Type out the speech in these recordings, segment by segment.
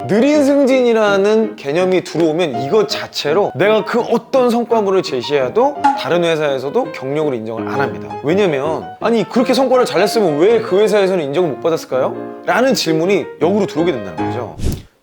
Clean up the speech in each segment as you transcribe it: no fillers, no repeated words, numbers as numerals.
느린 승진이라는 개념이 들어오면 이것 자체로 내가 그 어떤 성과물을 제시해도 다른 회사에서도 경력으로 인정을 안 합니다. 왜냐면 아니 그렇게 성과를 잘 냈으면 왜 그 회사에서는 인정을 못 받았을까요? 라는 질문이 역으로 들어오게 된다는 거죠.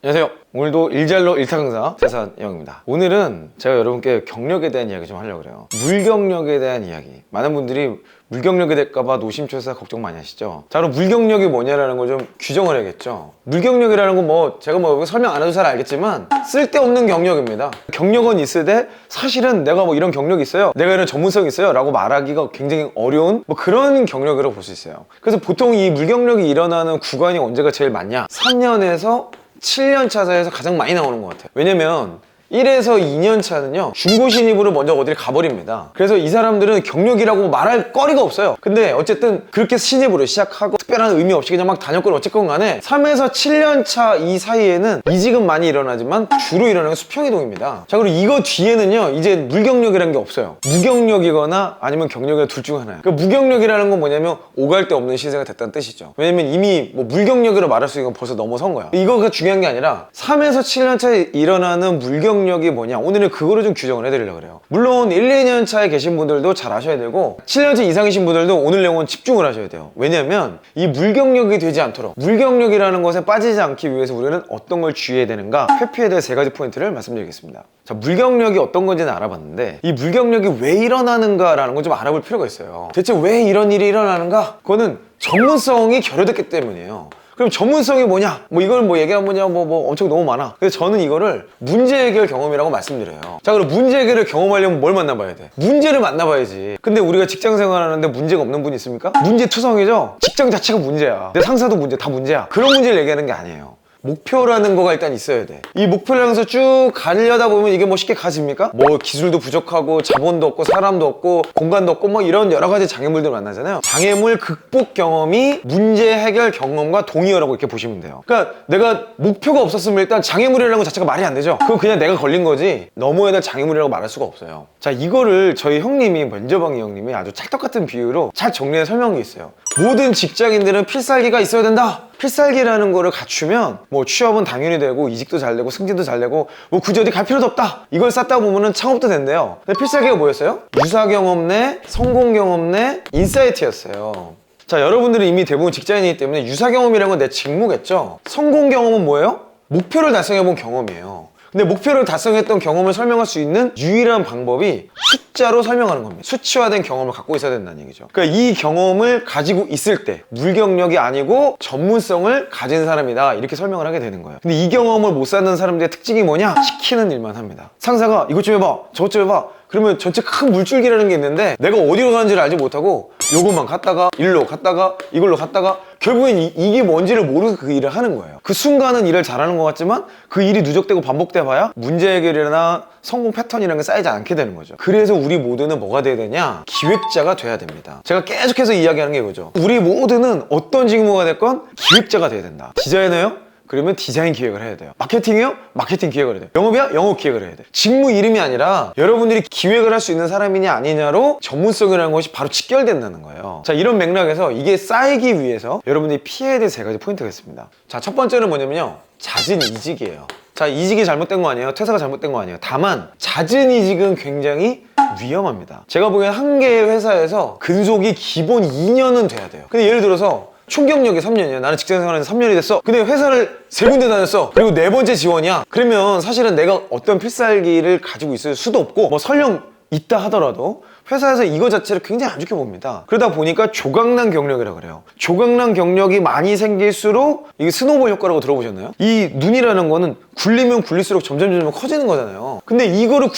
안녕하세요. 오늘도 일잘로 일타 강사 세산영입니다. 오늘은 제가 여러분께 경력에 대한 이야기 좀 하려고 그래요. 물경력에 대한 이야기. 많은 분들이 물경력이 될까봐 노심초사 걱정 많이 하시죠. 자, 그럼 물경력이 뭐냐라는 걸 좀 규정을 해야겠죠. 물경력이라는 건 뭐 제가 뭐 설명 안 해도 잘 알겠지만 쓸데없는 경력입니다. 경력은 있으되 사실은 내가 뭐 이런 경력이 있어요, 내가 이런 전문성이 있어요 라고 말하기가 굉장히 어려운 뭐 그런 경력이라고 볼 수 있어요. 그래서 보통 이 물경력이 일어나는 구간이 언제가 제일 많냐? 3년에서 7년 차 사이에서 가장 많이 나오는 것 같아요. 왜냐면 1에서 2년 차는요 중고 신입으로 먼저 어디를 가버립니다. 그래서 이 사람들은 경력이라고 말할 거리가 없어요. 근데 어쨌든 그렇게 신입으로 시작하고 특별한 의미 없이 그냥 막 다녔건 어쨌건 간에 3에서 7년 차 이 사이에는 이직은 많이 일어나지만 주로 일어나는 게 수평이동입니다. 자, 그리고 이거 뒤에는요 이제 물경력이라는 게 없어요. 무경력이거나 아니면 경력이나 둘 중 하나예요. 그러니까 무경력이라는 건 뭐냐면 오갈 데 없는 신세가 됐다는 뜻이죠. 왜냐면 이미 뭐 물경력이라고 말할 수 있는 건 벌써 넘어선 거야. 이거가 중요한 게 아니라 3에서 7년 차에 일어나는 물경력이 뭐냐, 오늘은 그거를 좀 규정을 해드리려고 그래요. 물론 1, 2년 차에 계신 분들도 잘 아셔야 되고 7년 차 이상이신 분들도 오늘 내용은 집중을 하셔야 돼요. 왜냐면 이 물경력이 되지 않도록, 물경력이라는 것에 빠지지 않기 위해서 우리는 어떤 걸 주의해야 되는가, 회피에 대해 3가지 포인트를 말씀드리겠습니다. 자, 물경력이 어떤 건지는 알아봤는데 이 물경력이 왜 일어나는가라는 걸 좀 알아볼 필요가 있어요. 대체 왜 이런 일이 일어나는가? 그거는 전문성이 결여됐기 때문이에요. 그럼 전문성이 뭐냐? 뭐 이걸 뭐 얘기하면 뭐냐? 뭐 엄청 너무 많아. 그래서 저는 이거를 문제 해결 경험이라고 말씀드려요. 자, 그럼 문제 해결을 경험하려면 뭘 만나봐야 돼? 문제를 만나봐야지. 근데 우리가 직장 생활하는데 문제가 없는 분이 있습니까? 문제 투성이죠? 직장 자체가 문제야. 내 상사도 문제, 다 문제야. 그런 문제를 얘기하는 게 아니에요. 목표라는 거가 일단 있어야 돼. 이 목표를 향해서 쭉 가려다 보면 이게 뭐 쉽게 가집니까? 뭐 기술도 부족하고 자본도 없고 사람도 없고 공간도 없고 뭐 이런 여러 가지 장애물들 만나잖아요. 장애물 극복 경험이 문제 해결 경험과 동의어라고 이렇게 보시면 돼요. 그러니까 내가 목표가 없었으면 일단 장애물이라는 것 자체가 말이 안 되죠. 그건 그냥 내가 걸린 거지 넘어야 될 장애물이라고 말할 수가 없어요. 자, 이거를 저희 형님이, 면접왕이 형님이 아주 찰떡 같은 비유로 잘 정리해 설명한 게 있어요. 모든 직장인들은 필살기가 있어야 된다. 필살기라는 거를 갖추면 뭐 취업은 당연히 되고 이직도 잘 되고 승진도 잘 되고 뭐 굳이 어디 갈 필요도 없다. 이걸 쌓다 보면은 창업도 된대요. 근데 필살기가 뭐였어요? 유사 경험 내, 성공 경험 내, 인사이트였어요. 자, 여러분들은 이미 대부분 직장인이기 때문에 유사 경험이라는 건 내 직무겠죠. 성공 경험은 뭐예요? 목표를 달성해 본 경험이에요. 근데 목표를 달성했던 경험을 설명할 수 있는 유일한 방법이 숫자로 설명하는 겁니다. 수치화된 경험을 갖고 있어야 된다는 얘기죠. 그러니까 이 경험을 가지고 있을 때 물경력이 아니고 전문성을 가진 사람이다, 이렇게 설명을 하게 되는 거예요. 근데 이 경험을 못 쌓는 사람들의 특징이 뭐냐? 시키는 일만 합니다. 상사가 이것 좀 해봐, 저것 좀 해봐. 그러면 전체 큰 물줄기라는 게 있는데 내가 어디로 가는지를 알지 못하고 요것만 갔다가 일로 갔다가 이걸로 갔다가 결국엔 이게 뭔지를 모르고 그 일을 하는 거예요. 그 순간은 일을 잘하는 것 같지만 그 일이 누적되고 반복돼 봐야 문제 해결이나 성공 패턴이라는 게 쌓이지 않게 되는 거죠. 그래서 우리 모두는 뭐가 돼야 되냐? 기획자가 돼야 됩니다. 제가 계속해서 이야기하는 게 이거죠. 우리 모두는 어떤 직무가 됐건 기획자가 돼야 된다. 디자이너요? 그러면 디자인 기획을 해야 돼요. 마케팅이요? 마케팅 기획을 해야 돼요. 영업이야? 영업 기획을 해야 돼요. 직무 이름이 아니라 여러분들이 기획을 할 수 있는 사람이냐 아니냐로 전문성이라는 것이 바로 직결된다는 거예요. 자, 이런 맥락에서 이게 쌓이기 위해서 여러분들이 피해야 될 3가지 포인트가 있습니다. 자, 첫 번째는 뭐냐면요, 잦은 이직이에요. 자, 이직이 잘못된 거 아니에요. 퇴사가 잘못된 거 아니에요. 다만 잦은 이직은 굉장히 위험합니다. 제가 보기엔 한 개의 회사에서 근속이 기본 2년은 돼야 돼요. 근데 예를 들어서 총 경력이 3년이야. 나는 직장 생활에서 3년이 됐어. 근데 회사를 3군데 다녔어. 그리고 4번째 지원이야. 그러면 사실은 내가 어떤 필살기를 가지고 있을 수도 없고, 뭐 설령 있다 하더라도 회사에서 이거 자체를 굉장히 안 좋게 봅니다. 그러다 보니까 조각난 경력이라고 그래요. 조각난 경력이 많이 생길수록 이게 스노우볼 효과라고 들어보셨나요? 이 눈이라는 거는 굴리면 굴릴수록 점점 커지는 거잖아요. 근데 이거를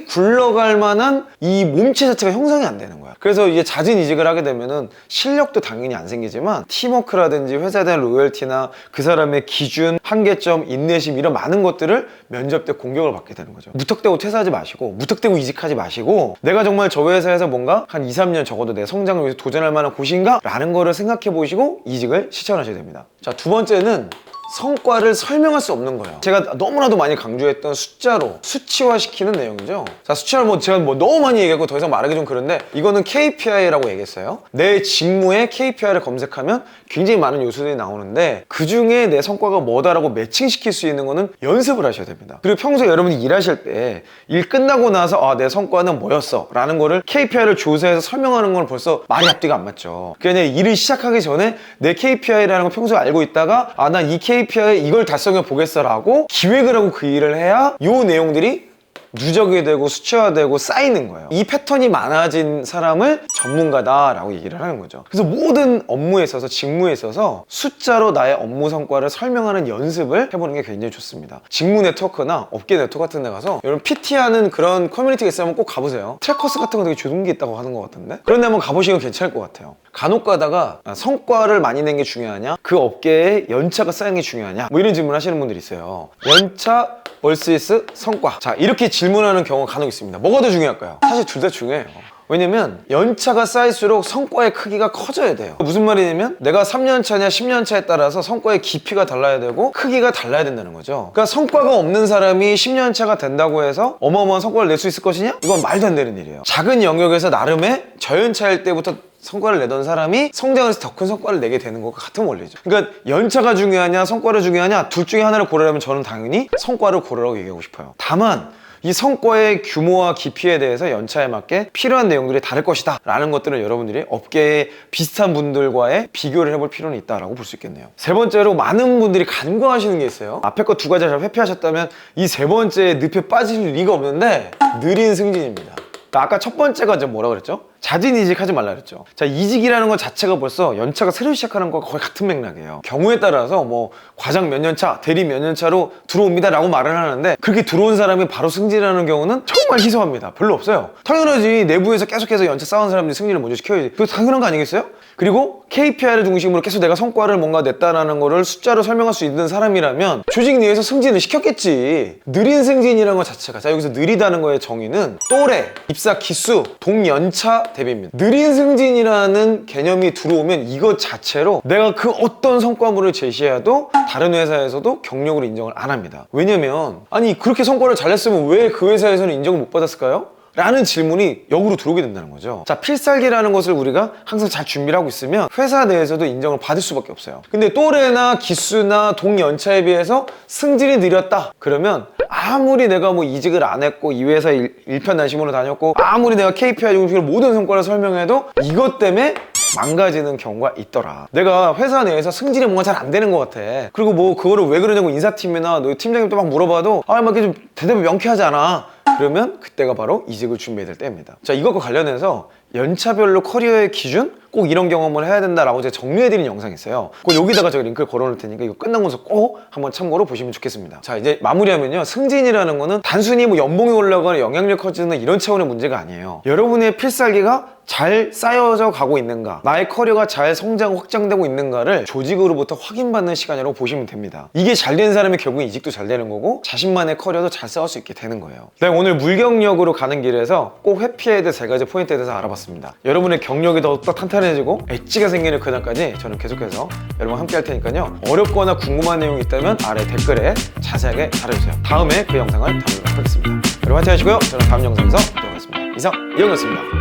굴러갈 만한 이 몸체 자체가 형성이 안 되는 거야. 그래서 이제 잦은 이직을 하게 되면은 실력도 당연히 안 생기지만 팀워크라든지 회사에 대한 로열티나 그 사람의 기준, 한계점, 인내심, 이런 많은 것들을 면접 때 공격을 받게 되는 거죠. 무턱대고 퇴사하지 마시고 무턱대고 이직하지 마시고 내가 정말 저 회사에서 뭔가 한 2, 3년 적어도 내 성장을 위해서 도전할 만한 곳인가? 라는 거를 생각해 보시고 이직을 실천하셔야 됩니다. 자, 2번째는 성과를 설명할 수 없는 거예요. 제가 너무나도 많이 강조했던 숫자로 수치화시키는 내용이죠. 자, 수치화를 제가 너무 많이 얘기하고 더 이상 말하기 좀 그런데 이거는 KPI라고 얘기했어요. 내 직무의 KPI를 검색하면 굉장히 많은 요소들이 나오는데 그 중에 내 성과가 뭐다라고 매칭시킬 수 있는 거는 연습을 하셔야 됩니다. 그리고 평소에 여러분이 일하실 때 일 끝나고 나서 내 성과는 뭐였어 라는 거를 KPI를 조사해서 설명하는 건 벌써 말이 앞뒤가 안 맞죠. 그냥 일을 시작하기 전에 내 KPI라는 걸 평소에 알고 있다가 난 이 KPI 이걸 달성해 보겠어 라고 기획을 하고 그 일을 해야 요 내용들이 누적이 되고 수치화되고 쌓이는 거예요. 이 패턴이 많아진 사람을 전문가다라고 얘기를 하는 거죠. 그래서 모든 업무에 있어서, 직무에 있어서 숫자로 나의 업무 성과를 설명하는 연습을 해보는 게 굉장히 좋습니다. 직무 네트워크나 업계 네트워크 같은 데 가서 여러분 PT하는 그런 커뮤니티가 있으면 꼭 가보세요. 트래커스 같은 거 되게 좋은 게 있다고 하는 것 같은데 그런 데 한번 가보시면 괜찮을 것 같아요. 간혹 가다가 성과를 많이 낸 게 중요하냐, 그 업계에 연차가 쌓인 게 중요하냐, 뭐 이런 질문 하시는 분들이 있어요. 연차 vs 성과. 자, 이렇게 질문하는 경우가 간혹 있습니다. 뭐가 더 중요할까요? 사실 둘 다 중요해요. 왜냐면 연차가 쌓일수록 성과의 크기가 커져야 돼요. 무슨 말이냐면 내가 3년차냐 10년차에 따라서 성과의 깊이가 달라야 되고 크기가 달라야 된다는 거죠. 그러니까 성과가 없는 사람이 10년차가 된다고 해서 어마어마한 성과를 낼 수 있을 것이냐? 이건 말도 안 되는 일이에요. 작은 영역에서 나름의 저연차일 때부터 성과를 내던 사람이 성장을 해서 더 큰 성과를 내게 되는 것과 같은 원리죠. 그러니까 연차가 중요하냐 성과가 중요하냐 둘 중에 하나를 고르라면 저는 당연히 성과를 고르라고 얘기하고 싶어요. 다만 이 성과의 규모와 깊이에 대해서 연차에 맞게 필요한 내용들이 다를 것이다 라는 것들을 여러분들이 업계의 비슷한 분들과의 비교를 해볼 필요는 있다라고 볼 수 있겠네요. 세 번째로 많은 분들이 간과하시는 게 있어요. 앞에 거 두 가지 잘 회피하셨다면 이 세 번째 늪에 빠질 리가 없는데 느린 승진입니다. 아까 첫 번째가 이제 뭐라 그랬죠? 자진 이직하지 말라 그랬죠. 자, 이직이라는 것 자체가 벌써 연차가 새로 시작하는 것과 거의 같은 맥락이에요. 경우에 따라서 뭐 과장 몇 년 차, 대리 몇 년 차로 들어옵니다 라고 말을 하는데 그렇게 들어온 사람이 바로 승진하는 경우는 정말 희소합니다. 별로 없어요. 당연하지. 내부에서 계속해서 연차 쌓은 사람들이 승진을 먼저 시켜야지. 그거 당연한 거 아니겠어요? 그리고 KPI를 중심으로 계속 내가 성과를 뭔가 냈다라는 거를 숫자로 설명할 수 있는 사람이라면 조직 내에서 승진을 시켰겠지. 느린 승진이라는 것 자체가, 자, 여기서 느리다는 거의 정의는 또래, 입사 기수, 동연차 대비입니다. 느린 승진이라는 개념이 들어오면 이것 자체로 내가 그 어떤 성과물을 제시해도 다른 회사에서도 경력으로 인정을 안 합니다. 왜냐면 아니 그렇게 성과를 잘 냈으면 왜 그 회사에서는 인정을 못 받았을까요? 라는 질문이 역으로 들어오게 된다는 거죠. 자, 필살기라는 것을 우리가 항상 잘 준비를 하고 있으면 회사 내에서도 인정을 받을 수밖에 없어요. 근데 또래나 기수나 동연차에 비해서 승진이 느렸다 그러면 아무리 내가 뭐 이직을 안 했고 이 회사 일편단심으로 다녔고 아무리 내가 KPI 중심으로 모든 성과를 설명해도 이것 때문에 망가지는 경우가 있더라. 내가 회사 내에서 승진이 뭔가 잘 안 되는 것 같아. 그리고 뭐 그거를 왜 그러냐고 인사팀이나 너 팀장님도 막 물어봐도 막 이렇게 좀 대답이 명쾌하지 않아. 그러면 그때가 바로 이직을 준비해야 될 때입니다. 자, 이것과 관련해서 연차별로 커리어의 기준? 꼭 이런 경험을 해야 된다라고 제가 정리해드린 영상이 있어요. 꼭 여기다가 제가 링크를 걸어놓을 테니까 이거 끝나고 나서 꼭 한번 참고로 보시면 좋겠습니다. 자, 이제 마무리하면요. 승진이라는 거는 단순히 뭐 연봉이 올라가거나 영향력 커지는 이런 차원의 문제가 아니에요. 여러분의 필살기가 잘 쌓여져 가고 있는가, 나의 커리어가 잘 성장 확장되고 있는가를 조직으로부터 확인받는 시간이라고 보시면 됩니다. 이게 잘 된 사람이 결국 이직도 잘 되는 거고 자신만의 커리어도 잘 쌓을 수 있게 되는 거예요. 내가 오늘 물경력으로 가는 길에서 꼭 회피해야 될 세 가지 포인트에 대해서 알아봤습니다. 여러분의 경력이 더 탄탄해지고 엣지가 생기는 그날까지 저는 계속해서 여러분 함께 할 테니까요. 어렵거나 궁금한 내용이 있다면 아래 댓글에 자세하게 달아주세요. 다음에 그 영상을 다루도록 하겠습니다. 여러분 화이팅 하시고요. 저는 다음 영상에서 뵙도록 하겠습니다. 이상 이영이었습니다.